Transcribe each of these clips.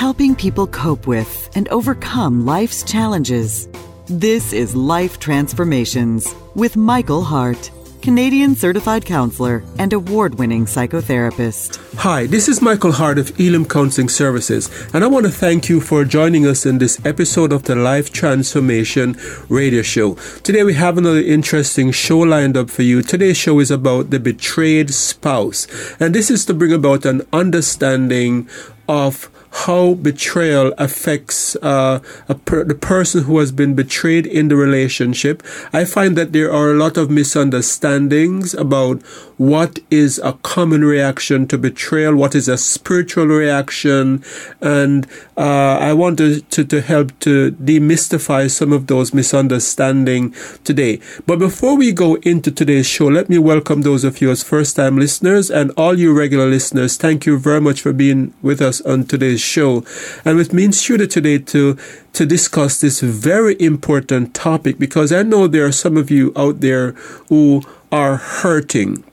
helping people cope with and overcome life's challenges. This is Life Transformations with Michael Hart, Canadian certified counselor and award-winning psychotherapist. Hi, this is Michael Hart of Elam Counselling Services, and I want to thank you for joining us in this episode of the Life Transformation Radio Show. Today we have another interesting show lined up for you. Today's show is about the betrayed spouse, and this is to bring about an understanding of how betrayal affects the person who has been betrayed in the relationship. I find that there are a lot of misunderstandings about what is a common reaction to betrayal, what is a spiritual reaction, and I want to help to demystify some of those misunderstandings today. But before we go into today's show, let me welcome those of you as first-time listeners and all you regular listeners. Thank you very much for being with us on today's show. And with me in studio today to discuss this very important topic, because I know there are some of you out there who are hurting.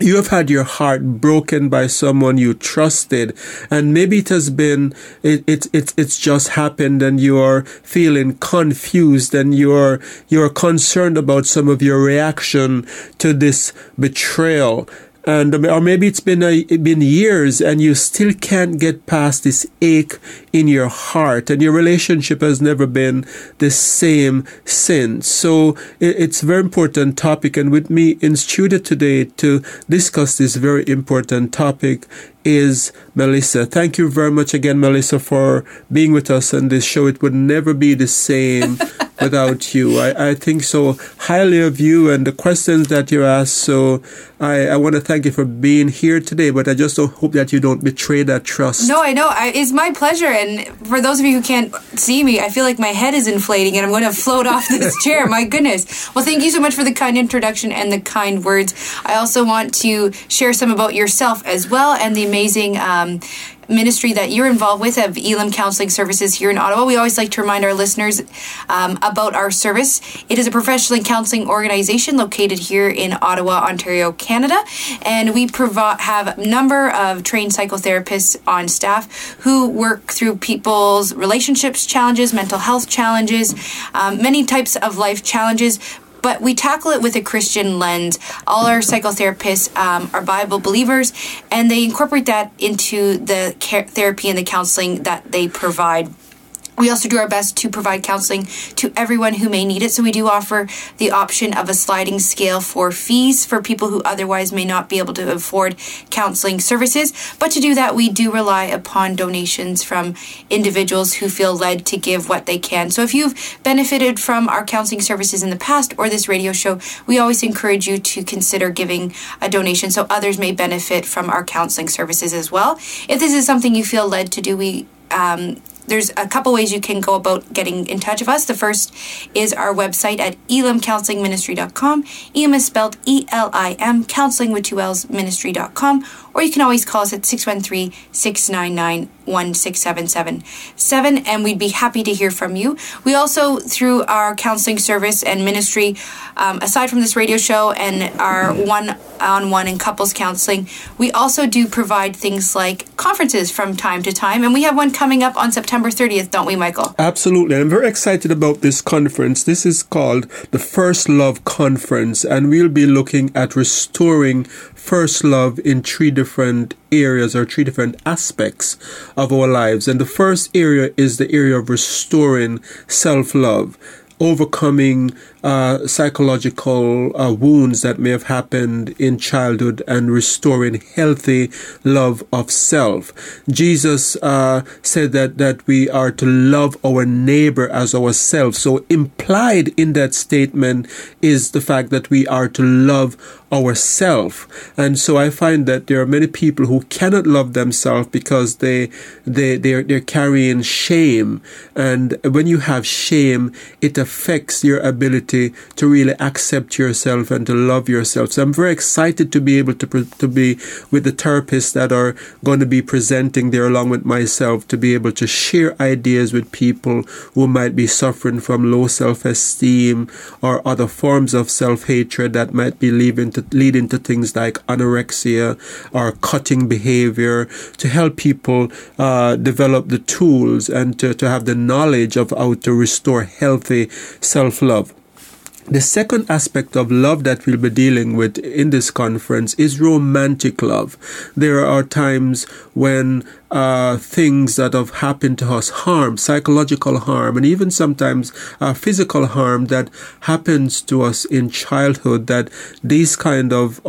You have had your heart broken by someone you trusted, and maybe it has been, it's just happened, and you are feeling confused, and you're concerned about some of your reaction to this betrayal. Or maybe it's been years and you still can't get past this ache in your heart, and your relationship has never been the same since. So it's a very important topic, and with me in studio today to discuss this very important topic is Melissa. Thank you very much again, Melissa, for being with us on this show. It would never be the same without you. I think so highly of you and the questions that you asked. So I want to thank you for being here today, but I just hope that you don't betray that trust. No, I know. It's my pleasure. And for those of you who can't see me, I feel like my head is inflating and I'm going to float off this chair. My goodness. Well, thank you so much for the kind introduction and the kind words. I also want to share some about yourself as well, and the amazing ministry that you're involved with of Elam Counselling Services here in Ottawa. We always like to remind our listeners about our service. It is a professional counseling organization located here in Ottawa, Ontario, Canada, and we have a number of trained psychotherapists on staff who work through people's relationships challenges, mental health challenges, many types of life challenges. But we tackle it with a Christian lens. All our psychotherapists are Bible believers, and they incorporate that into the therapy and the counseling that they provide. We also do our best to provide counseling to everyone who may need it. So we do offer the option of a sliding scale for fees for people who otherwise may not be able to afford counseling services. But to do that, we do rely upon donations from individuals who feel led to give what they can. So if you've benefited from our counseling services in the past or this radio show, we always encourage you to consider giving a donation so others may benefit from our counseling services as well. If this is something you feel led to do, there's a couple ways you can go about getting in touch with us. The first is our website at elamcounselingministry.com. Elam is spelled E-L-I-M, counseling with 2 L's, ministry.com. Or you can always call us at 613-699-1677, and we'd be happy to hear from you. We also, through our counseling service and ministry, aside from this radio show and our one-on-one and couples counseling, we also do provide things like conferences from time to time, and we have one coming up on September 30th, don't we, Michael? Absolutely. I'm very excited about this conference. This is called the First Love Conference, and we'll be looking at restoring first love in 3 different areas or 3 different aspects of our lives. And the first area is the area of restoring self-love, overcoming psychological wounds that may have happened in childhood, and restoring healthy love of self. Jesus said that we are to love our neighbor as ourselves. So implied in that statement is the fact that we are to love ourselves. And so I find that there are many people who cannot love themselves because they're carrying shame. And when you have shame, it affects your ability to really accept yourself and to love yourself. So I'm very excited to be able to be with the therapists that are going to be presenting there along with myself, to be able to share ideas with people who might be suffering from low self-esteem or other forms of self-hatred that might be leading to leading to things like anorexia or cutting behavior, to help people develop the tools and to have the knowledge of how to restore healthy self-love. The second aspect of love that we'll be dealing with in this conference is romantic love. There are times when things that have happened to us, harm, psychological harm, and even sometimes physical harm that happens to us in childhood, that these kind of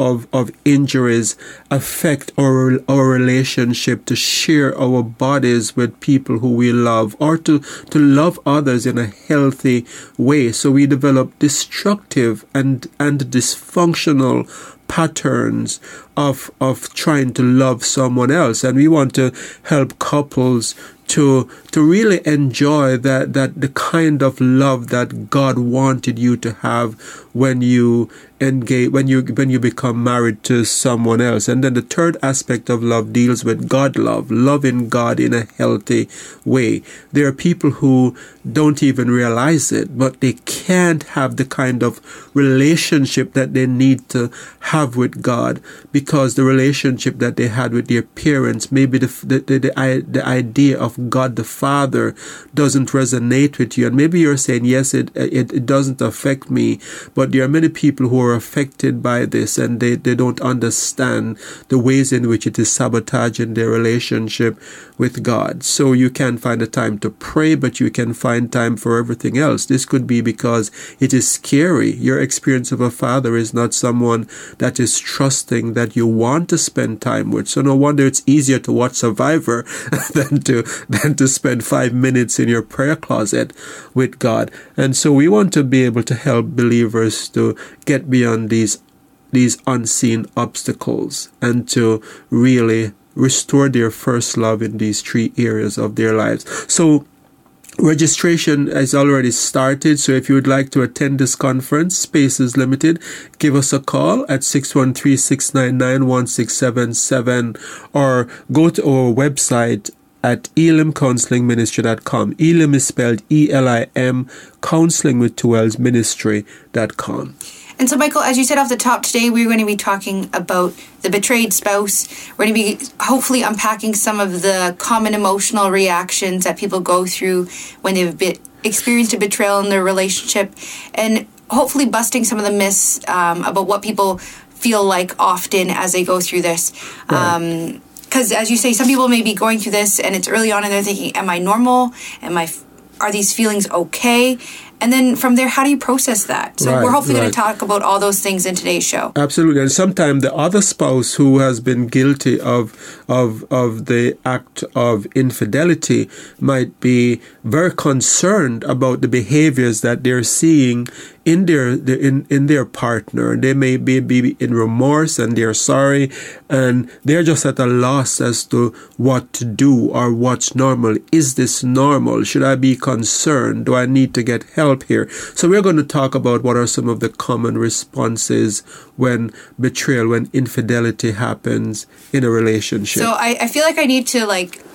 injuries affect our relationship to share our bodies with people who we love, or to love others in a healthy way. So we develop destructive and dysfunctional patterns of trying to love someone else, and we want to help couples to really enjoy that the kind of love that God wanted you to have when you engage, when you become married to someone else. And then the third aspect of love deals with God love, loving God in a healthy way. There are people who don't even realize it, but they can't have the kind of relationship that they need to have with God, because the relationship that they had with their parents, maybe the idea of God the Father doesn't resonate with you. And maybe you're saying, yes, it doesn't affect me, but there are many people who are affected by this, and they don't understand the ways in which it is sabotaging their relationship with God. So you can find a time to pray, but you can find time for everything else. This could be because it is scary. Your experience of a father is not someone that is trusting, that you want to spend time with. So no wonder it's easier to watch Survivor than to spend 5 minutes in your prayer closet with God. And so we want to be able to help believers to get beyond these unseen obstacles and to really restore their first love in these 3 areas of their lives. So registration has already started, so if you would like to attend this conference, space is limited. Give us a call at 613-699-1677 or go to our website at elimcounselingministry.com. Elim is spelled E-L-I-M, counseling with 2 L's, ministry.com. And so, Michael, as you said off the top, today we're going to be talking about the betrayed spouse. We're going to be hopefully unpacking some of the common emotional reactions that people go through when they've experienced a betrayal in their relationship, and hopefully busting some of the myths about what people feel like often as they go through this. Right. Because as you say, some people may be going through this and it's early on and they're thinking, am I normal? Are these feelings okay? And then from there, how do you process that? So we're hopefully going to talk about all those things in today's show. Absolutely. And sometimes the other spouse who has been guilty of the act of infidelity might be very concerned about the behaviors that they're seeing in their partner. They may be in remorse and they're sorry, and they're just at a loss as to what to do or what's normal. Is this normal? Should I be concerned? Do I need to get help here? So we're going to talk about what are some of the common responses when betrayal, when infidelity happens in a relationship. So I feel like I need to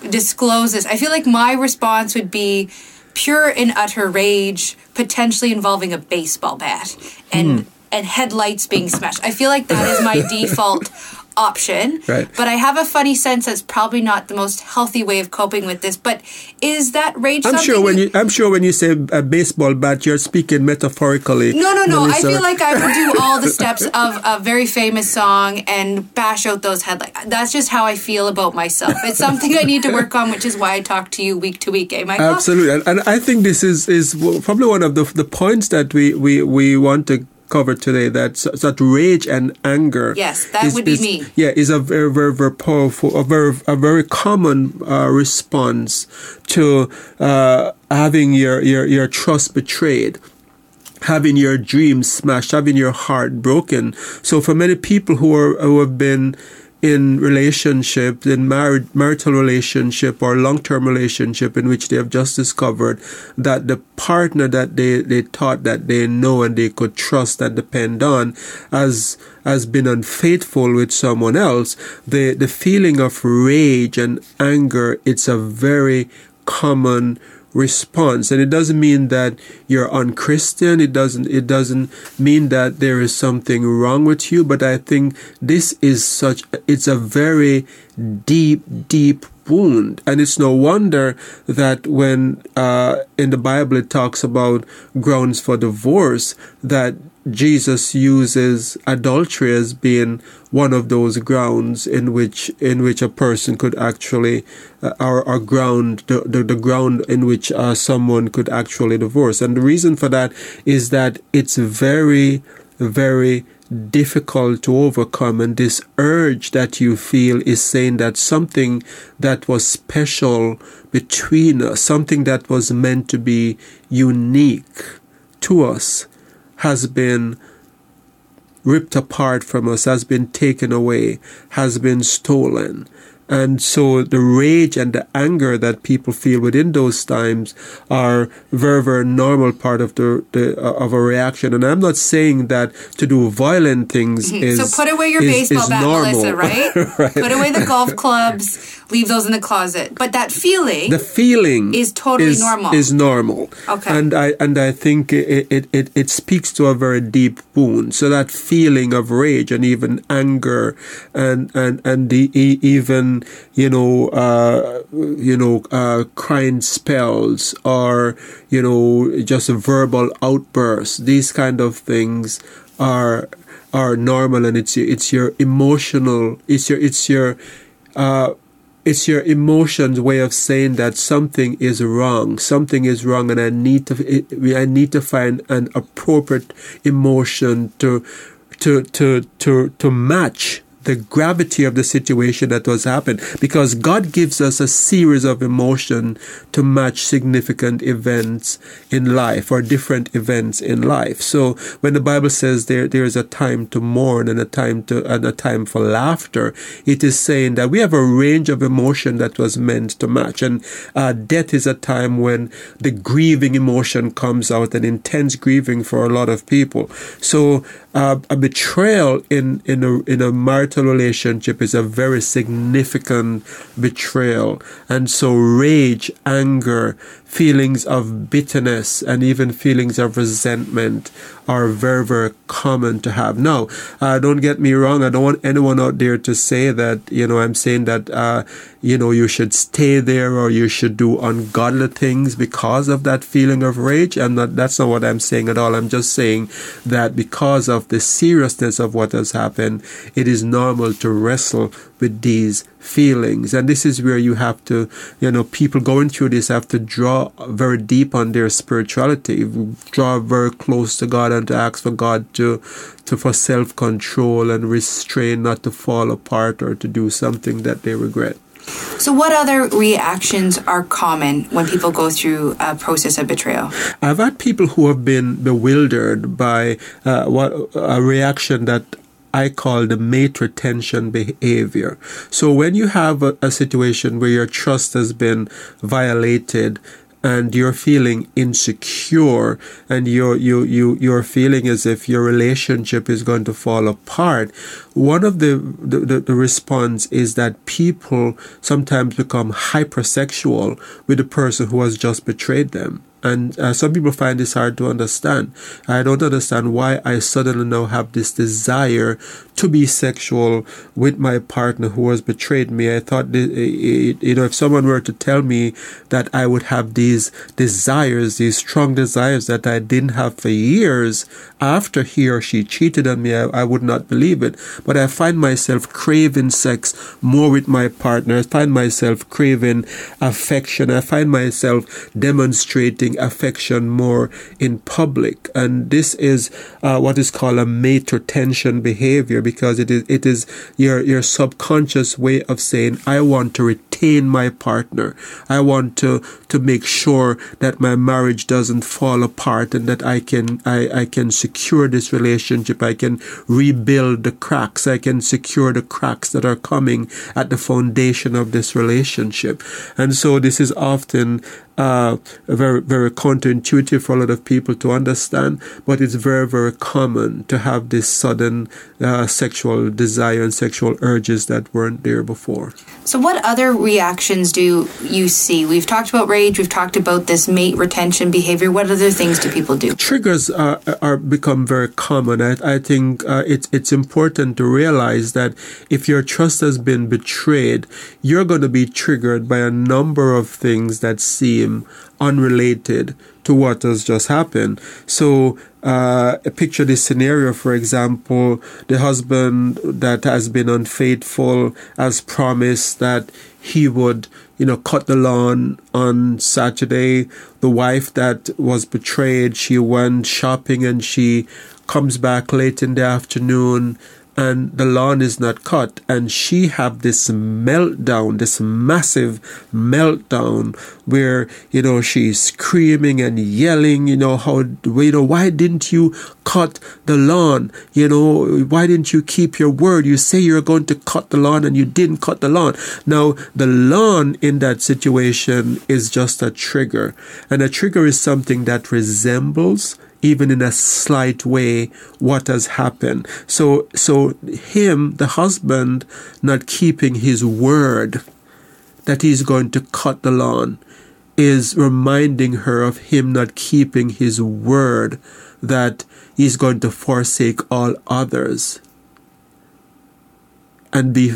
disclose this. I feel like my response would be pure and utter rage, potentially involving a baseball bat and headlights being smashed. I feel like that is my default option. Right. But I have a funny sense that's probably not the most healthy way of coping with this. But is that rage I'm something? sure when you say a baseball bat, you're speaking metaphorically. No. Melissa. I feel like I would do all the steps of a very famous song and bash out those headlights. That's just how I feel about myself. It's something I need to work on, which is why I talk to you week to week, eh, Michael? Absolutely. And I think this is probably one of the points that we want to cover today, that rage and anger. Yes, that would be me. Yeah, is a very, very, very powerful, a very common response to having your trust betrayed, having your dreams smashed, having your heart broken. So for many people who have been in relationship, in marital relationship or long-term relationship in which they have just discovered that the partner that they thought that they know and they could trust and depend on has been unfaithful with someone else, the feeling of rage and anger, it's a very common response. And it doesn't mean that you're unchristian. It doesn't mean that there is something wrong with you. But I think this is it's a very deep wound. And it's no wonder that when in the Bible it talks about grounds for divorce, that Jesus uses adultery as being one of those grounds in which a person could actually or ground the ground in which someone could actually divorce. And the reason for that is that it's very, very difficult to overcome, and this urge that you feel is saying that something that was special between us, something that was meant to be unique to us, has been ripped apart from us, has been taken away, has been stolen. And so the rage and the anger that people feel within those times are very, very normal part of of a reaction. And I'm not saying that to do violent things is so put away your baseball bat, normal. Melissa, right? Right? Put away the golf clubs, leave those in the closet. But that feeling, is totally normal. Is normal. Okay. And I think it speaks to a very deep wound. So that feeling of rage and even anger and even crying spells or just verbal outbursts, these kind of things are normal, and it's your emotional, it's your emotions' way of saying that something is wrong, and I need to find an appropriate emotion to match the gravity of the situation that was happened, because God gives us a series of emotion to match significant events in life or different events in life. So when the Bible says there is a time to mourn and a time for laughter, it is saying that we have a range of emotion that was meant to match. And death is a time when the grieving emotion comes out, and intense grieving for a lot of people. So a betrayal in a marital relationship is a very significant betrayal. And so rage, anger, feelings of bitterness, and even feelings of resentment are very, very common to have. Now, don't get me wrong. I don't want anyone out there to say that, I'm saying that, you should stay there or you should do ungodly things because of that feeling of rage. That's not what I'm saying at all. I'm just saying that because of the seriousness of what has happened, it is normal to wrestle with these feelings. And this is where you have to, people going through this have to draw very deep on their spirituality, draw very close to God, and to ask for God for self-control and restrain, not to fall apart or to do something that they regret. So what other reactions are common when people go through a process of betrayal? I've had people who have been bewildered by a reaction that I call the mate retention behavior. So when you have a situation where your trust has been violated, and you're feeling insecure, and you're feeling as if your relationship is going to fall apart, one of the response is that people sometimes become hypersexual with the person who has just betrayed them. And some people find this hard to understand. I don't understand why I suddenly now have this desire to be sexual with my partner who has betrayed me. I thought, if someone were to tell me that I would have these desires, these strong desires that I didn't have for years after he or she cheated on me, I would not believe it. But I find myself craving sex more with my partner. I find myself craving affection. I find myself demonstrating affection more in public, and this is what is called a mate retention behavior, because it is your subconscious way of saying, I want to retain my partner. I want to make sure that my marriage doesn't fall apart, and that I can secure this relationship. I can rebuild the cracks. I can secure the cracks that are coming at the foundation of this relationship. And so this is often very, very counterintuitive for a lot of people to understand, but it's very, very common to have this sudden sexual desire and sexual urges that weren't there before. So what other reactions do you see? We've talked about rage, we've talked about this mate retention behavior. What other things do people do? Triggers are become very common. I think it's important to realize that if your trust has been betrayed, you're going to be triggered by a number of things that seem unrelated to what has just happened. So picture this scenario, for example, the husband that has been unfaithful has promised that he would, cut the lawn on Saturday. The wife that was betrayed, she went shopping and she comes back late in the afternoon and the lawn is not cut, and she have this meltdown, this massive meltdown where, she's screaming and yelling, why didn't you cut the lawn? Why didn't you keep your word? You say you're going to cut the lawn and you didn't cut the lawn. Now, the lawn in that situation is just a trigger, and a trigger is something that resembles, even in a slight way, what has happened. So him, the husband, not keeping his word that he's going to cut the lawn is reminding her of him not keeping his word that he's going to forsake all others and be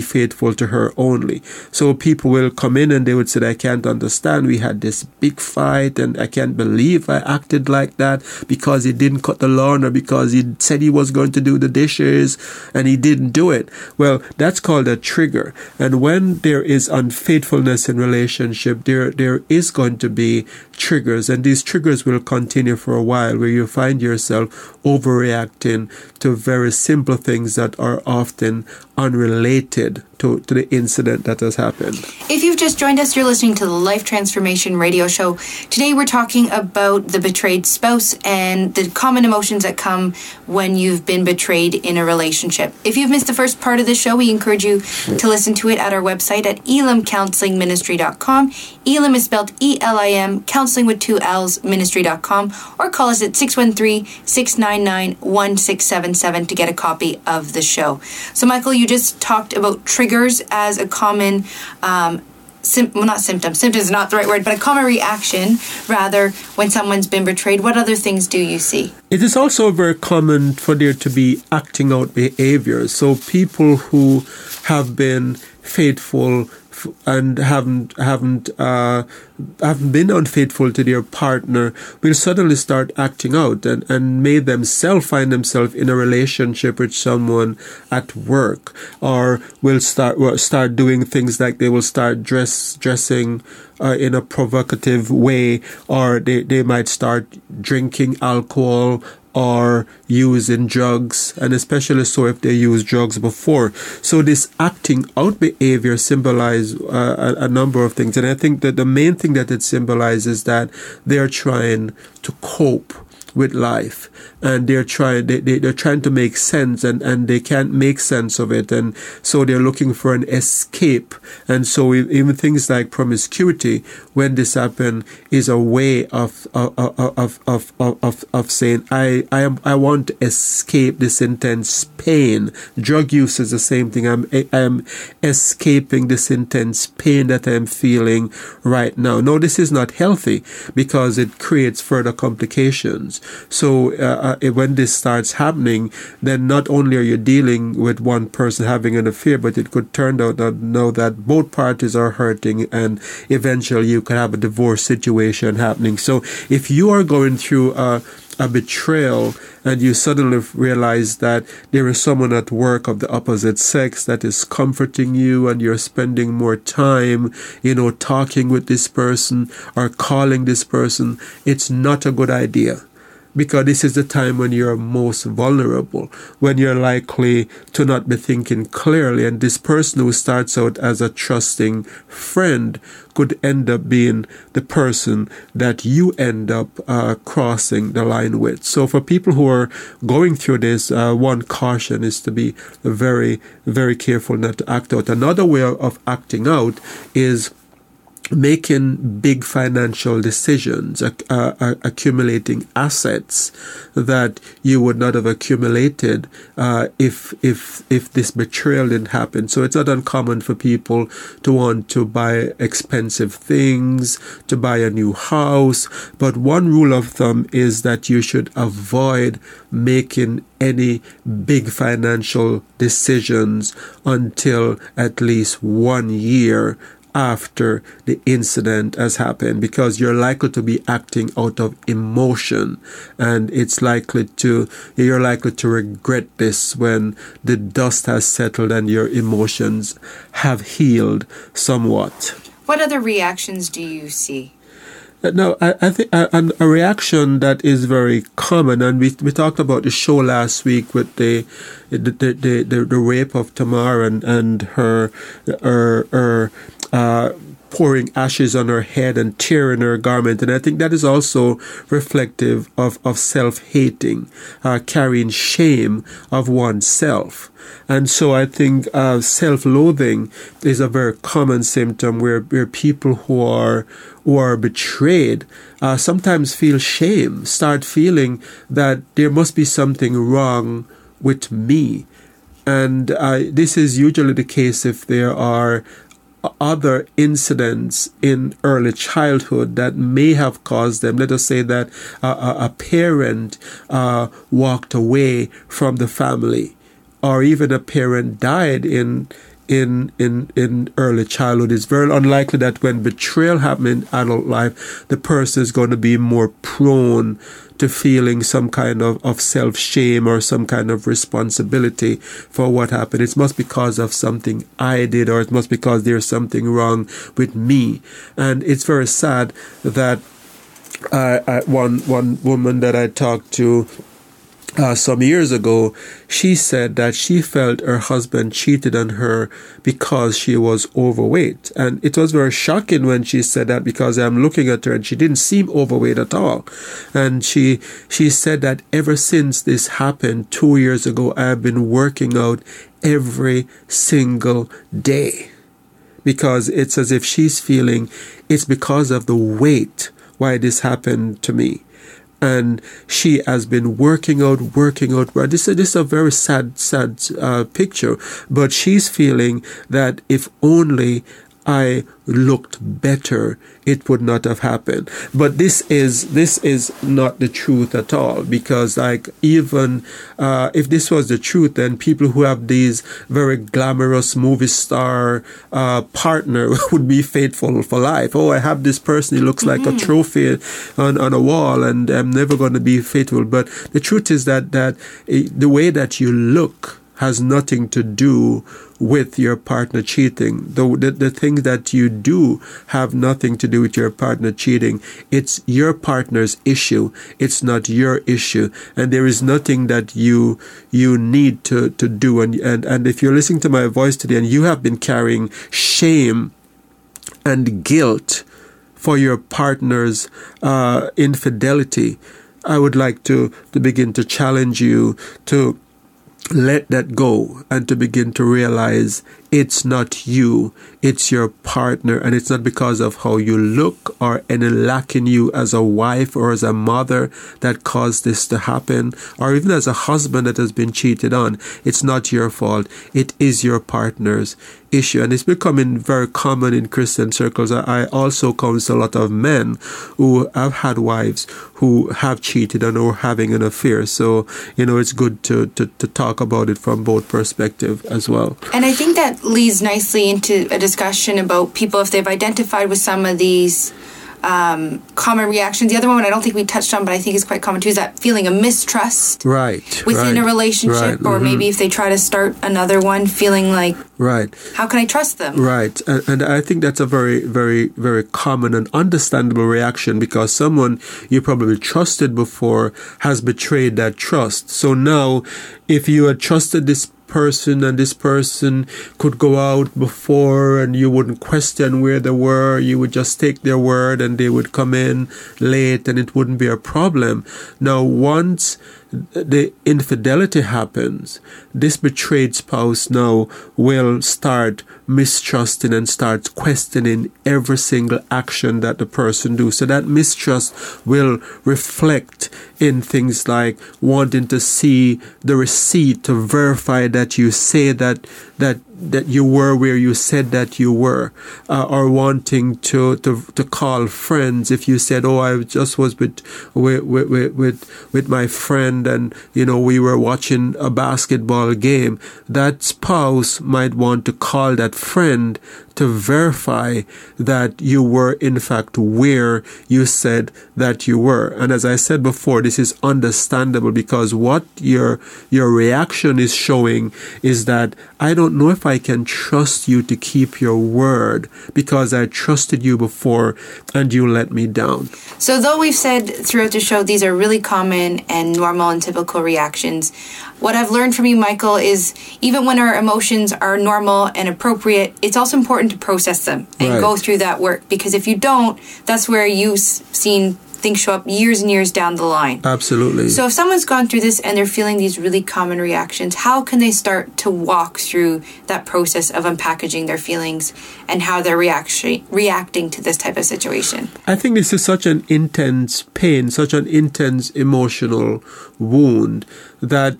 faithful to her only. So people will come in and they would say, I can't understand. We had this big fight and I can't believe I acted like that because he didn't cut the lawn or because he said he was going to do the dishes and he didn't do it. Well, that's called a trigger. And when there is unfaithfulness in relationship, there is going to be triggers, and these triggers will continue for a while where you find yourself overreacting to very simple things that are often unrelated to the incident that has happened. If you've just joined us, you're listening to the Life Transformation Radio Show. Today we're talking about the betrayed spouse and the common emotions that come when you've been betrayed in a relationship. If you've missed the first part of the show, we encourage you to listen to it at our website at elamcounselingministry.com. Elim is spelled E-L-I-M, counseling with 2 L's, ministry.com, or call us at 613-699-1677 to get a copy of the show. So Michael, you just talked about triggers as a common symptom is not the right word, but a common reaction, rather, when someone's been betrayed. What other things do you see? It is also very common for there to be acting out behaviors. So people who have been faithful and haven't been unfaithful to their partner will suddenly start acting out and may themselves find themselves in a relationship with someone at work, or will start doing things like they will start dressing in a provocative way, or they might start drinking alcohol or using drugs, and especially so if they use drugs before. So this acting out behavior symbolizes a number of things. And I think that the main thing that it symbolizes is that they're trying to cope with life, and they're trying to make sense, and they can't make sense of it, and so they're looking for an escape. And so even things like promiscuity, when this happens, is a way of saying I want to escape this intense pain. Drug use is the same thing. I'm escaping this intense pain that I'm feeling right now. No, this is not healthy because it creates further complications. So when this starts happening, then not only are you dealing with one person having an affair, but it could turn out that both parties are hurting, and eventually you could have a divorce situation happening. So if you are going through a betrayal and you suddenly realize that there is someone at work of the opposite sex that is comforting you, and you're spending more time, talking with this person or calling this person, it's not a good idea. Because this is the time when you're most vulnerable, when you're likely to not be thinking clearly. And this person who starts out as a trusting friend could end up being the person that you end up crossing the line with. So for people who are going through this, one caution is to be very, very careful not to act out. Another way of acting out is making big financial decisions, accumulating assets that you would not have accumulated if this betrayal didn't happen. So it's not uncommon for people to want to buy expensive things, to buy a new house. But one rule of thumb is that you should avoid making any big financial decisions until at least 1 year after the incident has happened, because you're likely to be acting out of emotion, and you're likely to regret this when the dust has settled and your emotions have healed somewhat. What other reactions do you see? No, I think a reaction that is very common, and we talked about the show last week with the rape of Tamar and her pouring ashes on her head and tearing her garment. And I think that is also reflective of self-hating, carrying shame of oneself. And so I think self-loathing is a very common symptom where people who are betrayed sometimes feel shame, start feeling that there must be something wrong with me. And this is usually the case if there are other incidents in early childhood that may have caused them. Let us say that a parent walked away from the family, or even a parent died in early childhood. It's very unlikely that when betrayal happened in adult life, the person is going to be more prone to feeling some kind of self-shame or some kind of responsibility for what happened. It must be because of something I did, or it must be because there's something wrong with me. And it's very sad that one woman that I talked to some years ago, she said that she felt her husband cheated on her because she was overweight. And it was very shocking when she said that, because I'm looking at her and she didn't seem overweight at all. And she said that ever since this happened 2 years ago, I have been working out every single day, because it's as if she's feeling it's because of the weight why this happened to me. And she has been working out. This is a very sad picture. But she's feeling that if only I looked better, it would not have happened. But this is not the truth at all, because even if this was the truth, then people who have these very glamorous movie star partner would be faithful for life. Oh, I have this person, he looks like a trophy on a wall, and I'm never going to be faithful. But the truth is that the way that you look has nothing to do with your partner cheating. The things that you do have nothing to do with your partner cheating. It's your partner's issue. It's not your issue. And there is nothing that you need to do. And if you're listening to my voice today and you have been carrying shame and guilt for your partner's infidelity, I would like to begin to challenge you to let that go and to begin to realize it's not you, it's your partner, and it's not because of how you look or any lack in you as a wife or as a mother that caused this to happen, or even as a husband that has been cheated on. It's not your fault. It is your partner's issue. And it's becoming very common in Christian circles. I also counsel a lot of men who have had wives who have cheated and are having an affair. So, it's good to talk about it from both perspectives as well. And I think that leads nicely into a discussion about people, if they've identified with some of these common reactions. The other one I don't think we touched on, but I think is quite common too, is that feeling of mistrust within a relationship, or maybe if they try to start another one, feeling like, how can I trust them? Right. And I think that's a very, very, very common and understandable reaction, because someone you probably trusted before has betrayed that trust. So now, if you had trusted this person and this person could go out before and you wouldn't question where they were, you would just take their word and they would come in late and it wouldn't be a problem. Now, once the infidelity happens, this betrayed spouse now will start mistrusting and start questioning every single action that the person do. So that mistrust will reflect in things like wanting to see the receipt to verify that you say that you were where you said that you were, or wanting to call friends if you said, oh, I just was with my friend and we were watching a basketball game. That spouse might want to call that friend to verify that you were in fact where you said that you were. And as I said before, this is understandable, because what your reaction is showing is that I don't know if I can trust you to keep your word, because I trusted you before and you let me down. So though we've said throughout the show these are really common and normal and typical reactions, what I've learned from you, Michael, is even when our emotions are normal and appropriate, it's also important to process them and go through that work. Because if you don't, that's where you've seen things show up years and years down the line. Absolutely. So if someone's gone through this and they're feeling these really common reactions, how can they start to walk through that process of unpackaging their feelings and how they're reacting to this type of situation? I think this is such an intense pain, such an intense emotional wound that,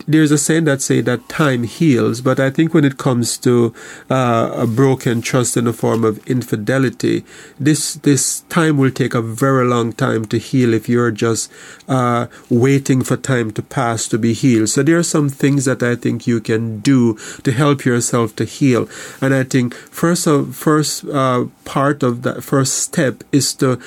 there's a saying that time heals. But I think when it comes to a broken trust in the form of infidelity, this time will take a very long time to heal if you're just waiting for time to pass to be healed. So there are some things that I think you can do to help yourself to heal. And I think first part of that first step is to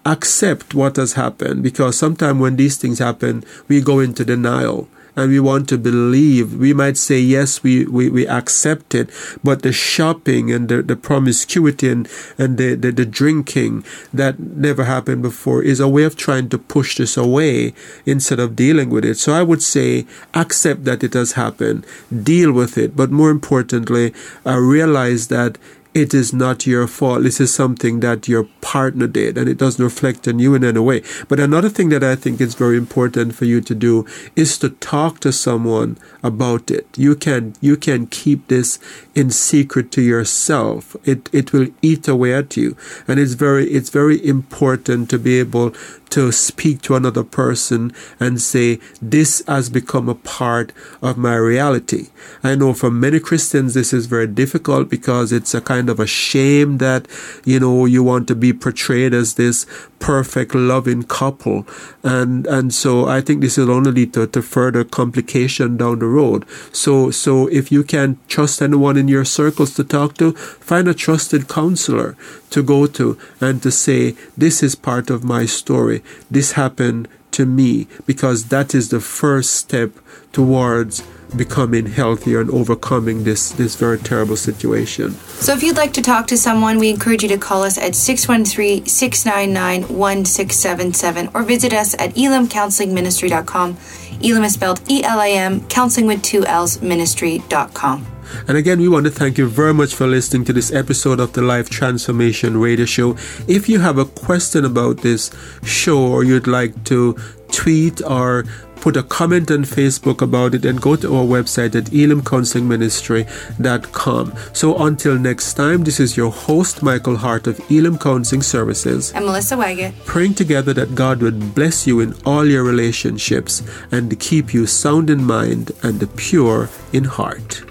accept what has happened, because sometimes when these things happen, we go into denial and we want to believe. We might say, yes, we accept it, but the shopping and the promiscuity and the drinking that never happened before is a way of trying to push this away instead of dealing with it. So I would say accept that it has happened, deal with it, but more importantly, realize that it is not your fault. This is something that your partner did, and it doesn't reflect on you in any way. But another thing that I think is very important for you to do is to talk to someone about it. You can keep this in secret to yourself. It will eat away at you, and it's very important to be able to speak to another person and say, this has become a part of my reality. I know for many Christians this is very difficult, because it's a kind of a shame that you want to be portrayed as this perfect loving couple, and so I think this will only lead to further complication down the road. So if you can't trust anyone in your circles to talk to, find a trusted counselor to go to and to say, this is part of my story, this happened to me, because that is the first step towards becoming healthier and overcoming this very terrible situation. So if you'd like to talk to someone, we encourage you to call us at 613-699-1677 or visit us at elamcounselingministry.com. Elam is spelled E-L-A-M, counseling with 2 L's, ministry.com. And again, we want to thank you very much for listening to this episode of the Life Transformation Radio Show. If you have a question about this show, or you'd like to tweet or put a comment on Facebook about it, and go to our website at elamcounselingministry.com. So until next time, this is your host, Michael Hart of Elam Counseling Services, and Melissa Waggett, praying together that God would bless you in all your relationships and keep you sound in mind and pure in heart.